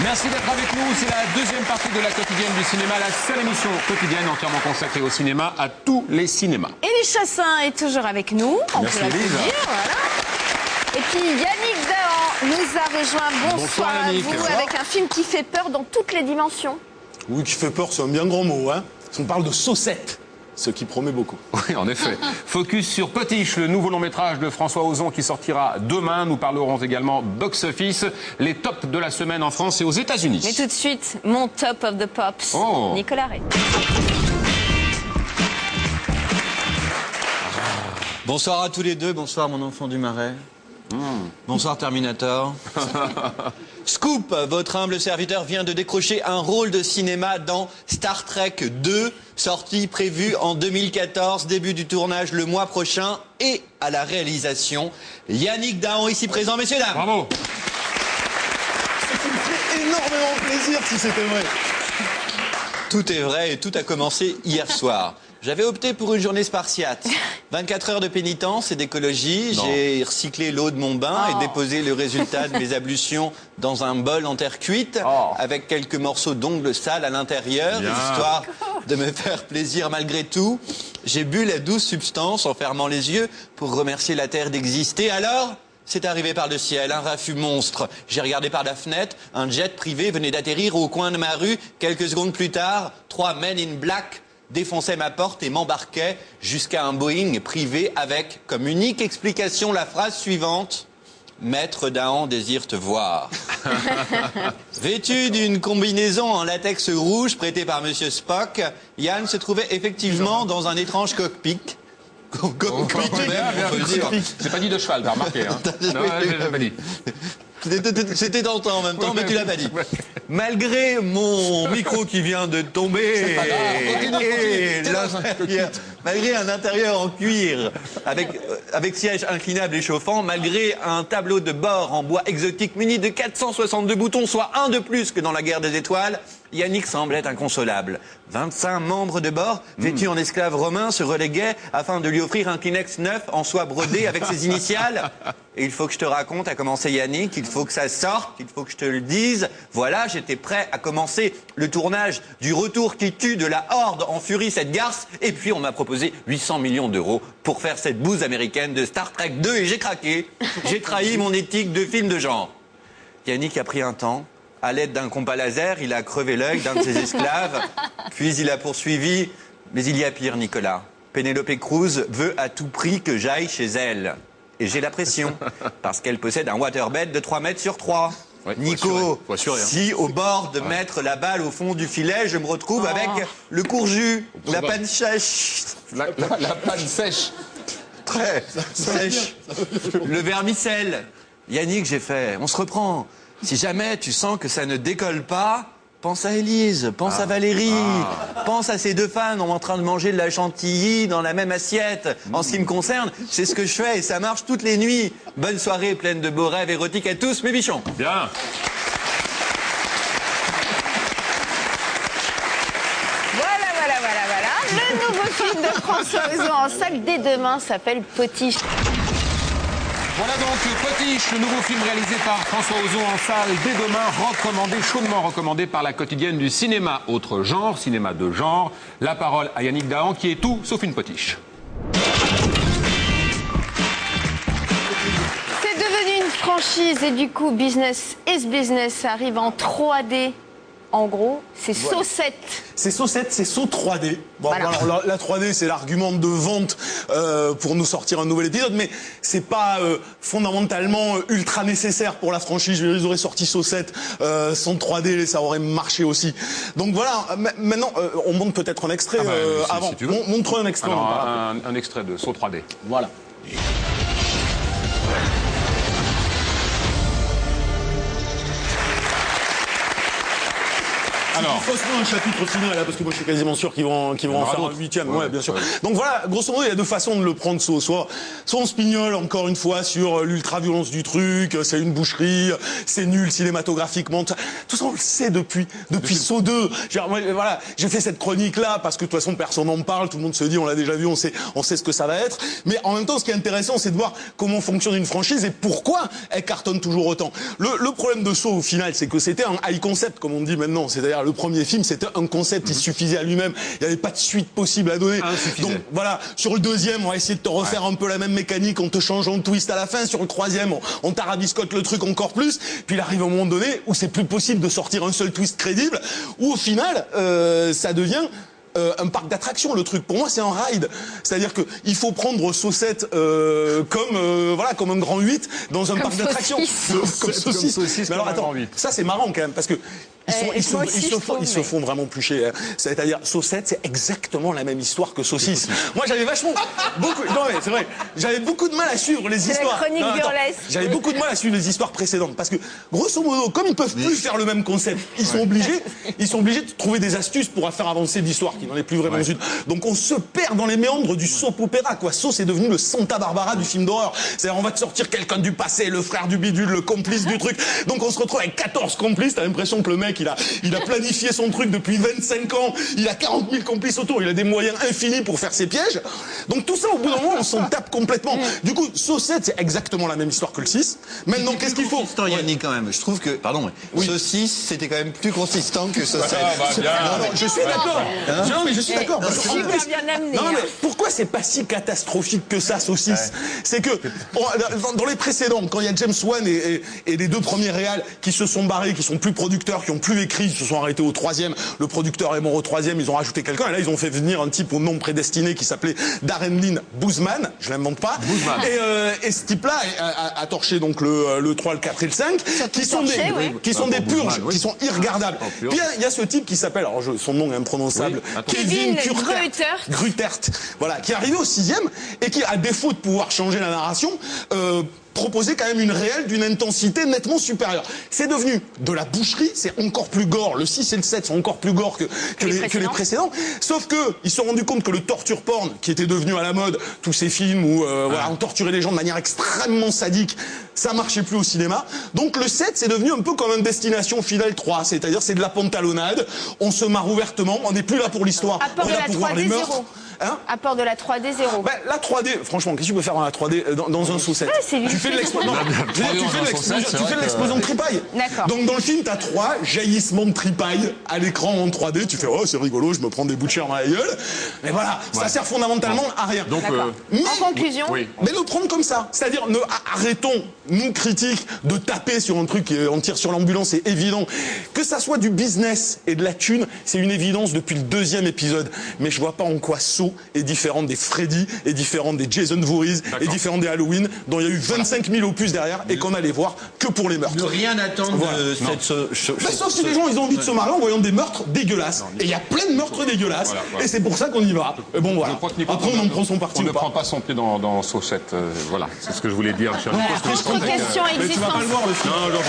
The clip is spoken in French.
Merci d'être avec nous. C'est la deuxième partie de la quotidienne du cinéma, la seule émission quotidienne entièrement consacrée au cinéma, à tous les cinémas. Élie Chassin est toujours avec nous. On Merci, peut l'applaudir, voilà. Et puis Yannick Dahan nous a rejoint. Bonsoir à Yannick. vous, avec un film qui fait peur dans toutes les dimensions. Oui, qui fait peur, c'est un bien grand mot, hein. On parle de saucette, ce qui promet beaucoup. Oui, en effet. Focus sur Potiche, le nouveau long métrage de François Ozon qui sortira demain. Nous parlerons également box-office, les tops de la semaine en France et aux États-Unis. Mais tout de suite, mon top of the pops, Nicolas Ray. Bonsoir à tous les deux, bonsoir mon enfant du Marais. Bonsoir Terminator. Scoop, votre humble serviteur vient de décrocher un rôle de cinéma dans Star Trek 2, sortie prévue en 2014, début du tournage le mois prochain, et à la réalisation, Yannick Dahan ici présent, messieurs dames. Bravo. Ce qui me ferait énormément plaisir si c'était vrai. Tout est vrai et tout a commencé hier soir. J'avais opté pour une journée spartiate. 24 heures de pénitence et d'écologie. J'ai recyclé l'eau de mon bain et déposé le résultat de mes ablutions dans un bol en terre cuite avec quelques morceaux d'ongles sales à l'intérieur, histoire de me faire plaisir malgré tout. J'ai bu la douce substance en fermant les yeux pour remercier la terre d'exister. Alors, c'est arrivé par le ciel, un raffut monstre. J'ai regardé par la fenêtre, un jet privé venait d'atterrir au coin de ma rue. Quelques secondes plus tard, 3 men in black défonçaient ma porte et m'embarquaient jusqu'à un Boeing privé avec, comme unique explication, la phrase suivante: Maître Dahan désire te voir. Vêtu d'une combinaison en latex rouge prêtée par Monsieur Spock, Yann se trouvait effectivement dans un étrange cockpit. C'est pas dit de cheval, t'as remarqué, hein. Non, j'ai pas dit. C'était tentant en même temps, mais tu l'as pas dit. Malgré mon micro qui vient de tomber, malgré un intérieur en cuir avec siège inclinable et chauffant, malgré un tableau de bord en bois exotique muni de 462 boutons, soit un de plus que dans la guerre des étoiles, Yannick semblait inconsolable. 25 membres de bord, vêtus en esclaves romains, se reléguaient afin de lui offrir un Kleenex neuf en soie brodée avec ses initiales. Et il faut que je te raconte, a commencé Yannick, il faut que ça sorte, il faut que je te le dise. Voilà, j'étais prêt à commencer le tournage du Retour qui tue de la Horde en furie cette garce. Et puis on m'a proposé 800 millions d'euros pour faire cette bouse américaine de Star Trek 2 et j'ai craqué. J'ai trahi mon éthique de film de genre. Yannick a pris un temps. À l'aide d'un compas laser, il a crevé l'œil d'un de ses esclaves, puis il a poursuivi. Mais il y a pire, Nicolas. Penelope Cruz veut à tout prix que j'aille chez elle. Et j'ai la pression, parce qu'elle possède un waterbed de 3 mètres sur 3. Ouais, Nico, faut assurer, hein. Si au bord de mettre la balle au fond du filet, je me retrouve avec le courjus, la panne sèche. La panne sèche. Très sèche. Le vermicelle. Yannick, j'ai fait, on se reprend. Si jamais tu sens que ça ne décolle pas, pense à Élise, pense à Valérie, pense à ces deux fans en train de manger de la chantilly dans la même assiette. En ce qui me concerne, c'est ce que je fais et ça marche toutes les nuits. Bonne soirée pleine de beaux rêves érotiques à tous, mes bichons. Bien. Voilà. Le nouveau film de François Ozon en salle dès demain s'appelle Potiche. Voilà donc Potiche, le nouveau film réalisé par François Ozon en salle dès demain, chaudement recommandé par la quotidienne du cinéma. Autre genre, cinéma de genre. La parole à Yannick Dahan qui est tout sauf une potiche. C'est devenu une franchise et du coup, business is business, ça arrive en 3D. En gros, c'est saucette. C'est saucette, c'est saut 3D. Bon, Voilà. alors la 3D, c'est l'argument de vente pour nous sortir un nouvel épisode, mais c'est pas fondamentalement ultra nécessaire pour la franchise. Ils auraient sorti saucette sans 3D, ça aurait marché aussi. Donc voilà, maintenant, on montre peut-être un extrait avant. Si tu veux. Montre un extrait. Alors, un extrait de Saut 3D. Voilà. Alors. Faussement un chapitre final, là, parce que moi je suis quasiment sûr qu'ils vont en faire un 8e. Ouais, bien sûr. Ouais. Donc voilà, grosso modo, il y a deux façons de le prendre. Soit on se pignole encore une fois sur l'ultra-violence du truc, c'est une boucherie, c'est nul cinématographiquement. Tout ça, on le sait depuis Saw 2. Voilà, j'ai fait cette chronique-là parce que de toute façon, personne n'en parle, tout le monde se dit, on l'a déjà vu, on sait ce que ça va être. Mais en même temps, ce qui est intéressant, c'est de voir comment fonctionne une franchise et pourquoi elle cartonne toujours autant. Le problème de Saw, au final, c'est que c'était un high concept, comme on dit maintenant. C'est-à-dire, le premier film, c'était un concept, il suffisait à lui-même. Il n'y avait pas de suite possible à donner. Donc, voilà. Sur le deuxième, on va essayer de te refaire un peu la même mécanique, on te change un twist à la fin. Sur le troisième, on tarabiscote le truc encore plus. Puis il arrive un moment donné où c'est plus possible de sortir un seul twist crédible, où au final, ça devient un parc d'attractions, le truc. Pour moi, c'est un ride. C'est-à-dire que il faut prendre Saucette comme un grand 8 dans un parc d'attractions. Comme saucisse. Mais alors attends, ça c'est marrant quand même parce que ils se font vraiment plus chier. C'est-à-dire Saucette, c'est exactement la même histoire que Saucisse. Moi, j'avais c'est vrai. J'avais beaucoup de mal à suivre les histoires. La chronique burlesque. J'avais beaucoup de mal à suivre les histoires précédentes parce que grosso modo, comme ils peuvent plus faire le même concept, ils sont obligés de trouver des astuces pour faire avancer l'histoire qui n'en est plus vraiment une. Donc on se perd dans les méandres du soap opéra quoi. Saw c'est devenu le Santa Barbara du film d'horreur. C'est-à-dire on va te sortir quelqu'un du passé, le frère du bidule, le complice du truc. Donc on se retrouve avec 14 complices, t'as l'impression que le mec il a planifié son truc depuis 25 ans, il a 40 000 complices autour, il a des moyens infinis pour faire ses pièges. Donc tout ça au bout d'un moment on s'en tape complètement. Du coup Saw 7 c'est exactement la même histoire que le 6. Maintenant qu'est-ce qu'il faut Yannick quand même. Je trouve que Saw 6 c'était quand même plus consistant que Saw 7. Je suis d'accord. Non mais je suis d'accord. Super bien amené. Non mais pourquoi c'est pas si catastrophique que ça, Saw 6 C'est que dans les précédents, quand il y a James Wan et les deux premiers réals qui se sont barrés, qui sont plus producteurs, qui ont plus écrit, ils se sont arrêtés au 3e. Le producteur est mort au 3e, ils ont rajouté quelqu'un et là ils ont fait venir un type au nom prédestiné qui s'appelait Darren Lynn Bousman, je l'invente pas. Et ce type-là a torché donc le 3, le 4 et le 5 qui sont des purges, qui sont irregardables. Puis il y a ce type qui s'appelle, alors son nom est imprononçable, Kevin Grutert, voilà, qui est arrivé au 6e et qui, à défaut de pouvoir changer la narration, proposait quand même une réelle d'une intensité nettement supérieure. C'est devenu de la boucherie, c'est encore plus gore. Le 6 et le 7 sont encore plus gore que les précédents. Sauf que ils se sont rendus compte que le torture porn, qui était devenu à la mode, tous ces films où on torturait les gens de manière extrêmement sadique, ça marchait plus au cinéma. Donc le 7, c'est devenu un peu comme une destination Fidèle 3, c'est-à-dire c'est de la pantalonnade, on se marre ouvertement, on n'est plus là pour l'histoire, on est là pour voir les meurtres. Apport de la 3D 0. La 3D, franchement, qu'est-ce que tu peux faire dans la 3D dans un Saw 7 Tu fais de l'explosion. Tu fais de l'explosion de tripaille. D'accord. Donc dans le film, t'as 3 jaillissements de tripaille à l'écran en 3D. Tu fais c'est rigolo, je me prends des bouts de chair dans la gueule. Mais voilà, ça sert fondamentalement à rien. Donc, en conclusion, mais le prendre comme ça, c'est-à-dire arrêtons nous critiques de taper sur un truc on tire sur l'ambulance, c'est évident. Que ça soit du business et de la thune, c'est une évidence depuis le 2e épisode. Mais je vois pas en quoi Saw est différente des Freddy, est différente des Jason Voorhees, est différente des Halloween, dont il y a eu 25 000 opus derrière et qu'on allait voir que pour les meurtres. Ne rien attendre de cette sauf si les gens ils ont envie de se marrer en voyant des meurtres dégueulasses. Et il y a plein de meurtres dégueulasses. Et c'est pour ça qu'on y va. Et bon voilà. Après on en prend son parti. On ne prend pas son pied dans Saw 7. Voilà, c'est ce que je voulais dire. autre question existentielle. Mais tu vas pas le voir le film. Non,